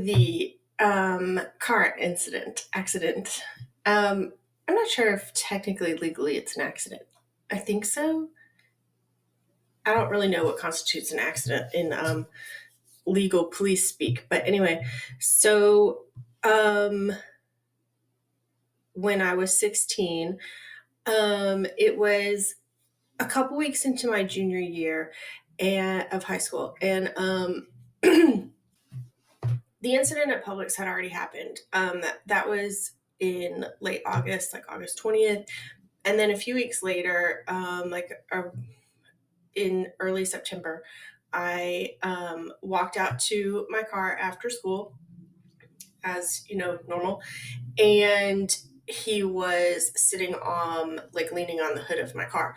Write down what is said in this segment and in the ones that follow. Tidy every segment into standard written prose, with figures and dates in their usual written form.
the car accident. I'm not sure if technically, legally, it's an accident. I think so. I don't really know what constitutes an accident in legal police speak, but anyway, so um, when I was 16, it was a couple weeks into my junior year of high school, and the incident at Publix had already happened. That was in late August, like August 20th. And then a few weeks later, in early September, I walked out to my car after school, as normal. And he was sitting on, like, leaning on the hood of my car,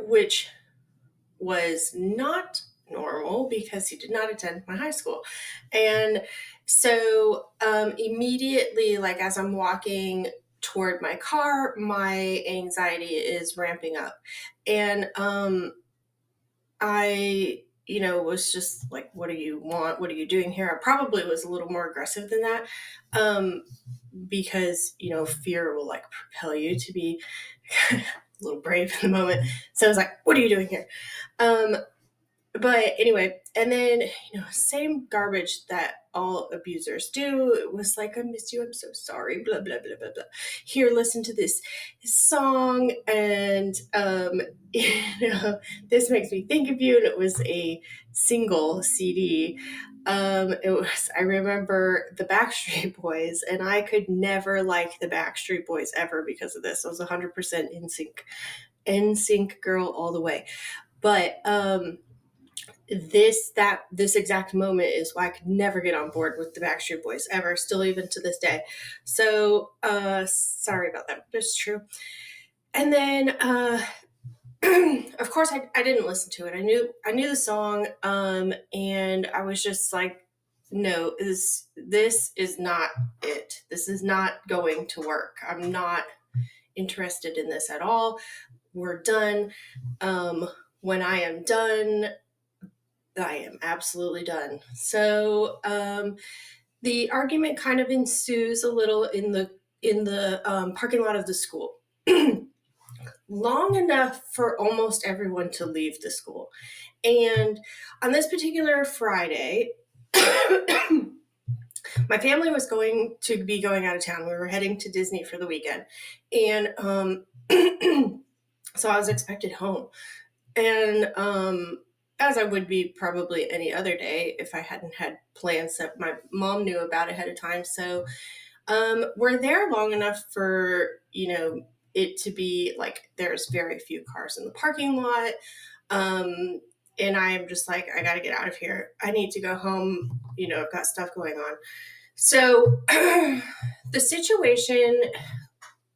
which was not normal because he did not attend my high school. And so immediately, like, as I'm walking toward my car, my anxiety is ramping up. And I, was just like, what do you want? What are you doing here? I probably was a little more aggressive than that. Because, fear will, like, propel you to be a little brave in the moment. So I was like, what are you doing here? But anyway, and then, same garbage that all abusers do. It was like, I miss you, I'm so sorry, blah, blah, blah, blah, blah. Here, listen to this song, and, this makes me think of you. And it was a single CD. I remember the Backstreet Boys, and I could never like the Backstreet Boys ever because of this. I was 100% NSYNC girl all the way. But, this exact moment is why I could never get on board with the Backstreet Boys ever, still even to this day. So sorry about that, but it's true. And then of course I didn't listen to it. I knew the song, and I was just like, no, this is not it. This is not going to work. I'm not interested in this at all. We're done. When I am done, I am absolutely done. So the argument kind of ensues a little in the parking lot of the school, long enough for almost everyone to leave the school. And on this particular Friday, my family was going to be going out of town. We were heading to Disney for the weekend, and so I was expected home, and as I would be probably any other day if I hadn't had plans that my mom knew about ahead of time. So we're there long enough for, it to be like there's very few cars in the parking lot. And I am just like, I got to get out of here. I need to go home. I've got stuff going on. So the situation,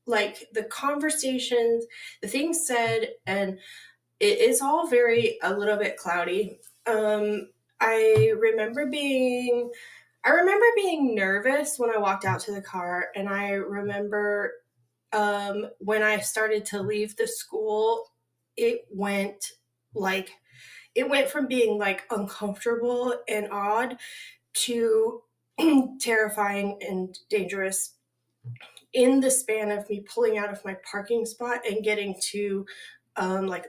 like the conversations, the things said, and it's all a little bit cloudy. I remember being nervous when I walked out to the car, and I remember when I started to leave the school, it went from being like uncomfortable and odd to terrifying and dangerous in the span of me pulling out of my parking spot and getting to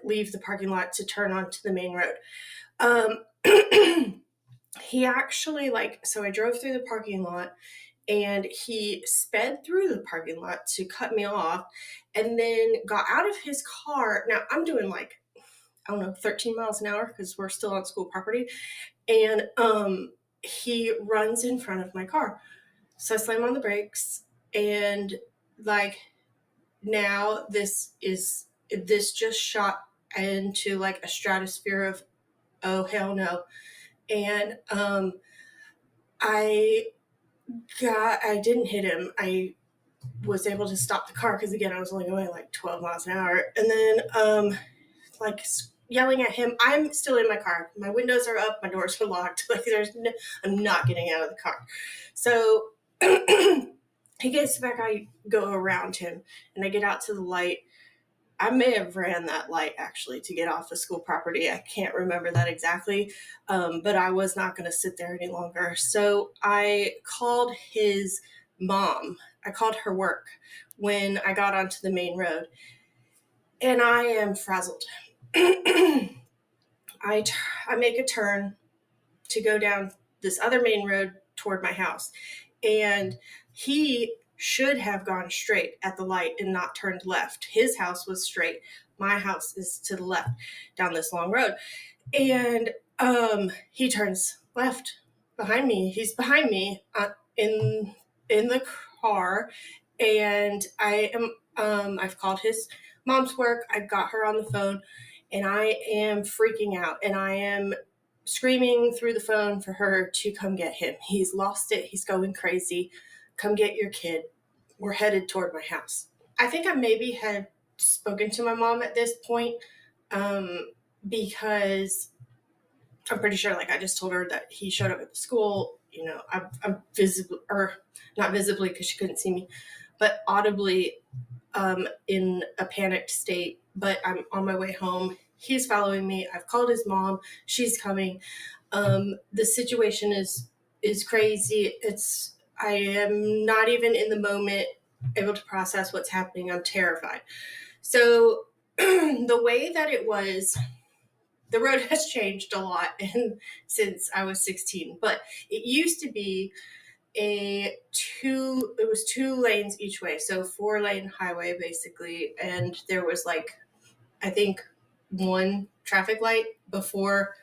leave the parking lot to turn onto the main road. He actually, so I drove through the parking lot, and he sped through the parking lot to cut me off, and then got out of his car. Now I'm doing 13 miles an hour because we're still on school property. And he runs in front of my car. So I slam on the brakes, and now this just shot into like a stratosphere of, oh hell no. And I didn't hit him. I was able to stop the car because, again, I was only going like 12 miles an hour. And then yelling at him. I'm still in my car. My windows are up. My doors are locked. I'm not getting out of the car. So he gets back. I go around him, and I get out to the light, I may have ran that light actually to get off the school property. I can't remember that exactly, but I was not going to sit there any longer. So I called his mom. I called her work when I got onto the main road, and I am frazzled. I make a turn to go down this other main road toward my house, and he should have gone straight at the light and not turned left. His house was straight. My house is to the left down this long road. And he turns left behind me. He's behind me in the car, and I've called his mom's work. I've got her on the phone, and I am freaking out, and I am screaming through the phone for her to come get him. He's lost it. He's going crazy. Come get your kid. We're headed toward my house. I think I maybe had spoken to my mom at this point, because I'm pretty sure, like, I just told her that he showed up at the school. You know, I'm visibly, or not visibly because she couldn't see me, but audibly in a panicked state. But I'm on my way home. He's following me. I've called his mom. She's coming. The situation is crazy. I am not even in the moment able to process what's happening. I'm terrified. So the way that it was, the road has changed a lot since I was 16, but it used to be it was 2 lanes each way, so 4-lane highway basically, and there was, like, I think 1 traffic light before,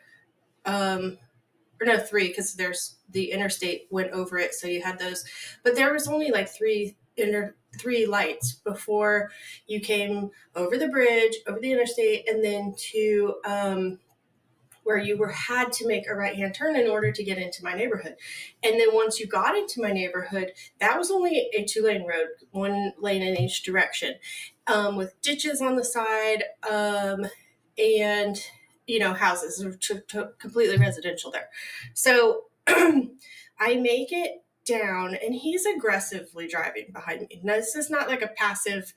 or no, 3, because there's the interstate went over it, so you had those, but there was only like 3 lights before you came over the bridge, over the interstate, and then to where you had to make a right-hand turn in order to get into my neighborhood. And then once you got into my neighborhood, that was only a 2-lane road, 1 lane in each direction, with ditches on the side, and, you know, houses, completely residential there. So I make it down, and he's aggressively driving behind me. Now, this is not like a passive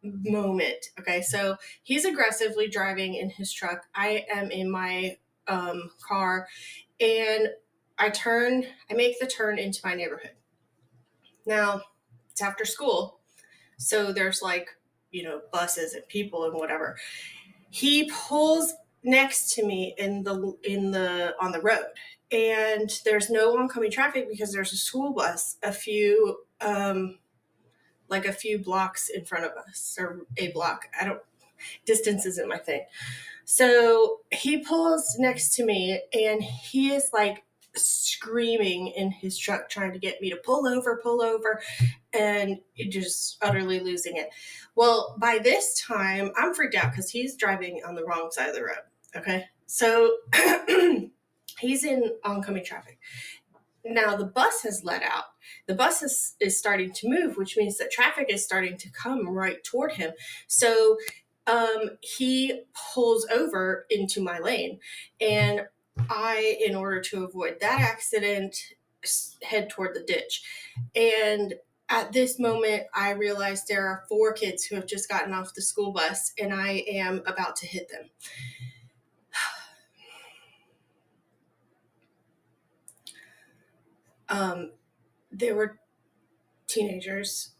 moment. Okay, so he's aggressively driving in his truck. I am in my car, and I make the turn into my neighborhood. Now, it's after school, so there's, like, you know, buses and people and whatever. He pulls next to me on the road, and there's no oncoming traffic because there's a school bus a few blocks in front of us, or a block. Distance isn't my thing. So he pulls next to me, and he is, like, screaming in his truck, trying to get me to pull over, and just utterly losing it. Well, by this time, I'm freaked out because he's driving on the wrong side of the road. Okay, so he's in oncoming traffic. Now the bus has let out. The bus is starting to move, which means that traffic is starting to come right toward him. So he pulls over into my lane, and I, in order to avoid that accident, head toward the ditch. And at this moment, I realize there are 4 kids who have just gotten off the school bus, and I am about to hit them. They were teenagers,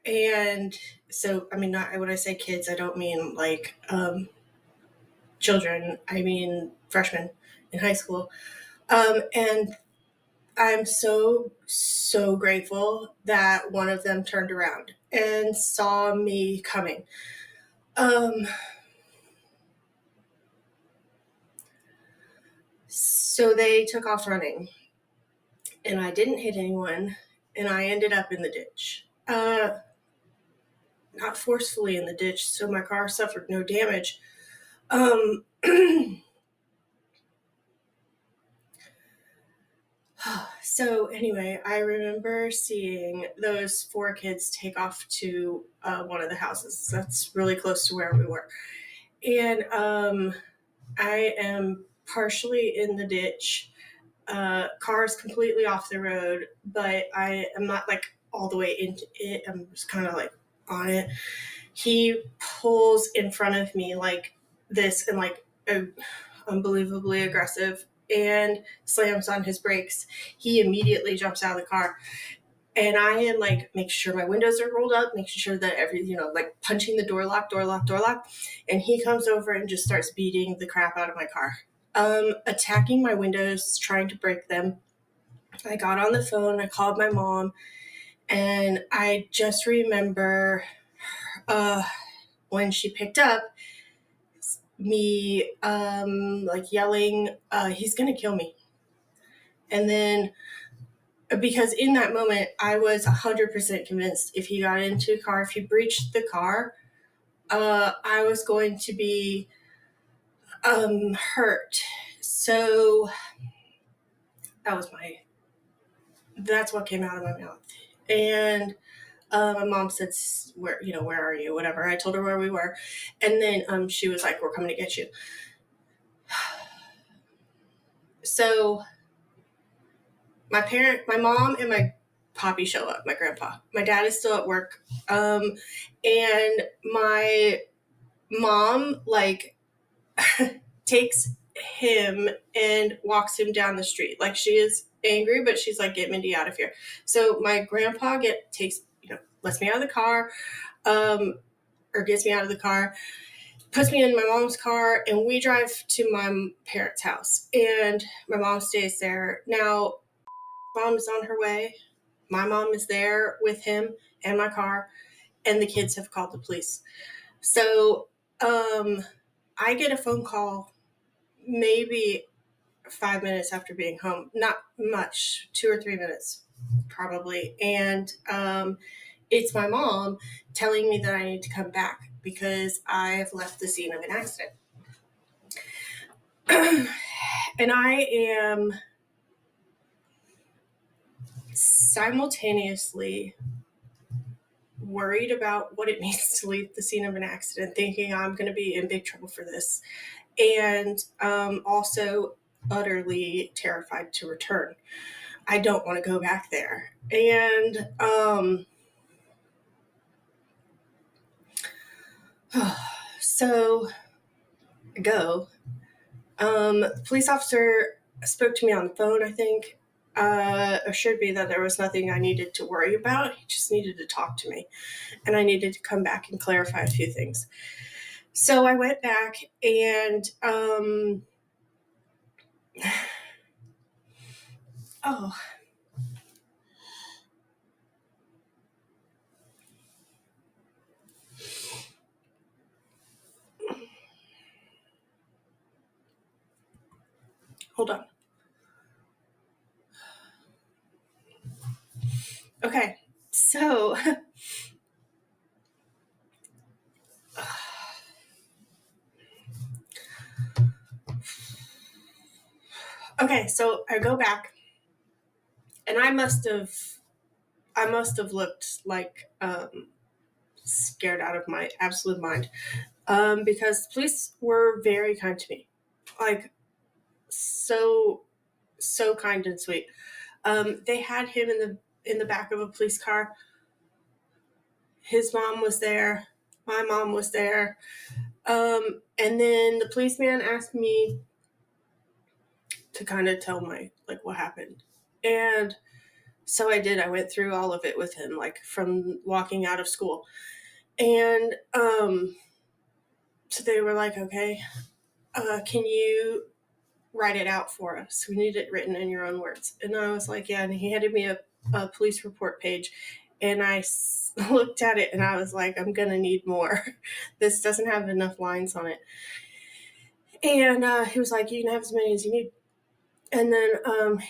and so, I mean, not when I say kids, I don't mean like children. I mean freshmen in high school. And I'm so grateful that one of them turned around and saw me coming. So they took off running, and I didn't hit anyone, and I ended up in the ditch. Not forcefully in the ditch, so my car suffered no damage. So anyway, I remember seeing those 4 kids take off to one of the houses that's really close to where we were. And I am partially in the ditch. Car is completely off the road, but I am not, like, all the way into it. I'm just kind of, like, on it. he pulls in front of me like this and like unbelievably aggressive and slams on his brakes. He immediately jumps out of the car. And I am like making sure my windows are rolled up, making sure that like punching the door lock. And he comes over and just starts beating the crap out of my car, attacking my windows, trying to break them. I got on the phone, I called my mom, and I just remember when she picked up, me like yelling, he's gonna kill me. And then because in that moment I was 100% convinced if he got into a car, if he breached the car, I was going to be hurt. So that's what came out of my mouth. And my mom said, where are you, whatever. I told her where we were, and then she was like, we're coming to get you. So my mom and my poppy show up, my grandpa. My dad is still at work, and my mom like takes him and walks him down the street. Like, she is angry, but she's like, get Mindy out of here. So my grandpa lets me out of the car, or gets me out of the car, puts me in my mom's car, and we drive to my parents' house, and my mom stays there. Now, mom is on her way. My mom is there with him and my car, and the kids have called the police. So I get a phone call maybe 5 minutes after being home. Not much, 2 or 3 minutes probably. And it's my mom telling me that I need to come back because I have left the scene of an accident. And I am simultaneously worried about what it means to leave the scene of an accident, thinking I'm going to be in big trouble for this, and also utterly terrified to return. I don't want to go back there. And so I go. The police officer spoke to me on the phone, I think, assured me that there was nothing I needed to worry about. He just needed to talk to me, and I needed to come back and clarify a few things. So I went back, and hold on. Okay, so so I go back, and I must have looked like scared out of my absolute mind, because the police were very kind to me, like so kind and sweet. They had him in the back of a police car. His mom was there. My mom was there. And then the policeman asked me to kind of tell what happened. And so I did. I went through all of it with him, like from walking out of school. And so they were like, okay, can you write it out for us? We need it written in your own words. And I was like, yeah. And he handed me a police report page. And I looked at it and I was like, I'm going to need more. This doesn't have enough lines on it. And he was like, you can have as many as you need. And then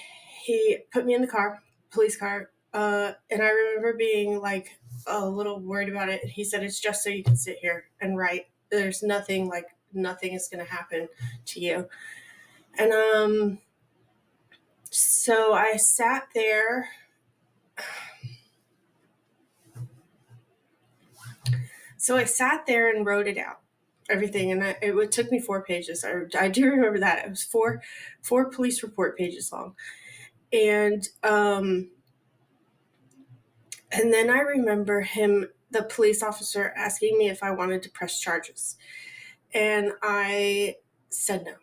he put me in the police car. And I remember being like a little worried about it. He said, it's just so you can sit here and write. There's nothing is going to happen to you. And so I sat there. So I sat there and wrote it out, everything, and it took me 4 pages. I do remember that. It was four police report pages long. And then I remember the police officer asking me if I wanted to press charges. And I said no.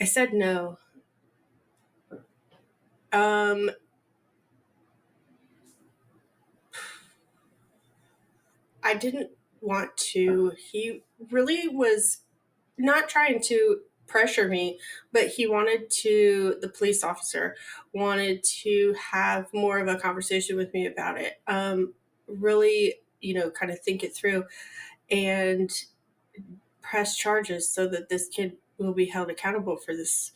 I said no. I didn't want to. He really was not trying to pressure me, but the police officer wanted to have more of a conversation with me about it. Really, kind of think it through and press charges so that this kid will be held accountable for this.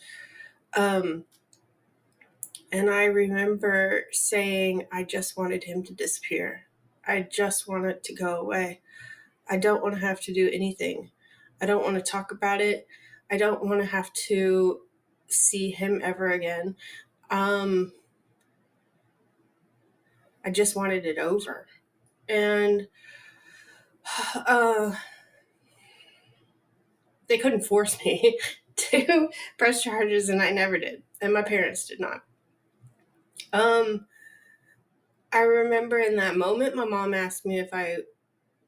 And I remember saying, I just wanted him to disappear. I just want it to go away. I don't want to have to do anything. I don't want to talk about it. I don't want to have to see him ever again. I just wanted it over. And they couldn't force me to press charges, and I never did. And my parents did not. I remember in that moment, my mom asked me if I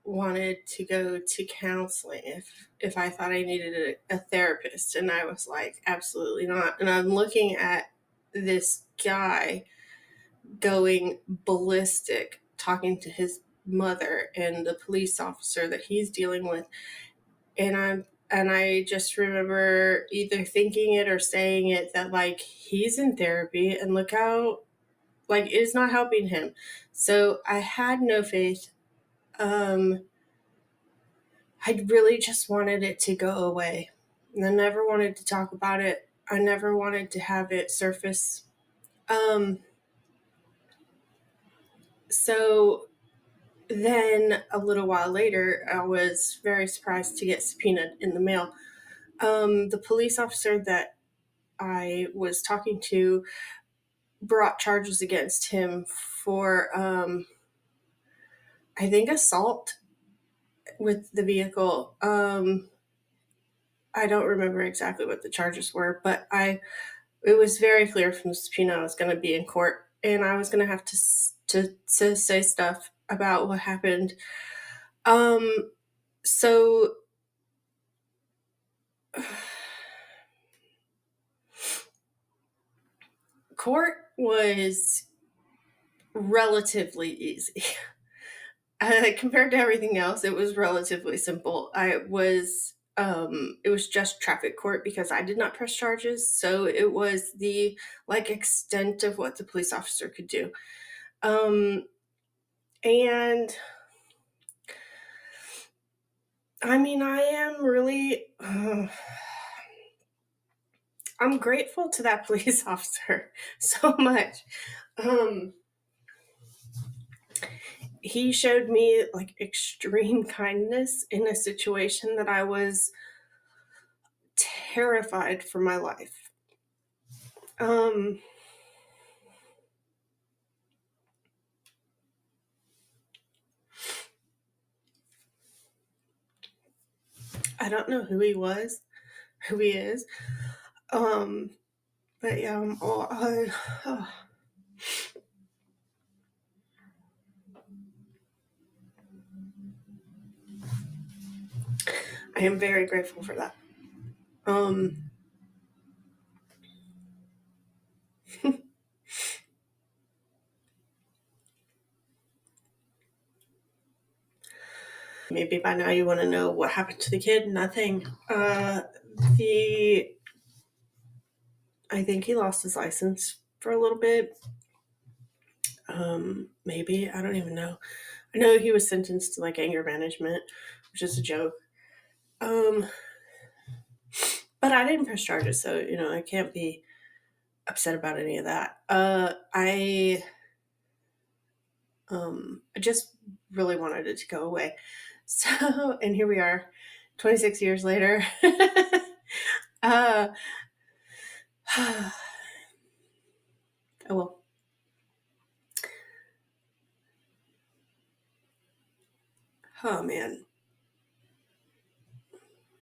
wanted to go to counseling, if I thought I needed a therapist, and I was like, absolutely not. And I'm looking at this guy going ballistic, talking to his mother and the police officer that he's dealing with, and I just remember either thinking it or saying it, that like, he's in therapy and look how, like, it is not helping him. So I had no faith. I really just wanted it to go away. And I never wanted to talk about it. I never wanted to have it surface. So then a little while later, I was very surprised to get subpoenaed in the mail. The police officer that I was talking to brought charges against him for, I think, assault with the vehicle. I don't remember exactly what the charges were, but it was very clear from the subpoena I was going to be in court, and I was going to have to say stuff about what happened. So court was relatively easy. Compared to everything else, it was relatively simple. It was just traffic court because I did not press charges, so it was the extent of what the police officer could do. And I mean, I am really I'm grateful to that police officer so much. He showed me extreme kindness in a situation that I was terrified for my life. I don't know who he was, who he is. But yeah, I am very grateful for that. Maybe by now you want to know what happened to the kid. Nothing. I think he lost his license for a little bit. Maybe, I don't even know. I know he was sentenced to anger management, which is a joke. But I didn't press charges, so I can't be upset about any of that. I just really wanted it to go away. So, and here we are, 26 years later. Oh well. Oh man.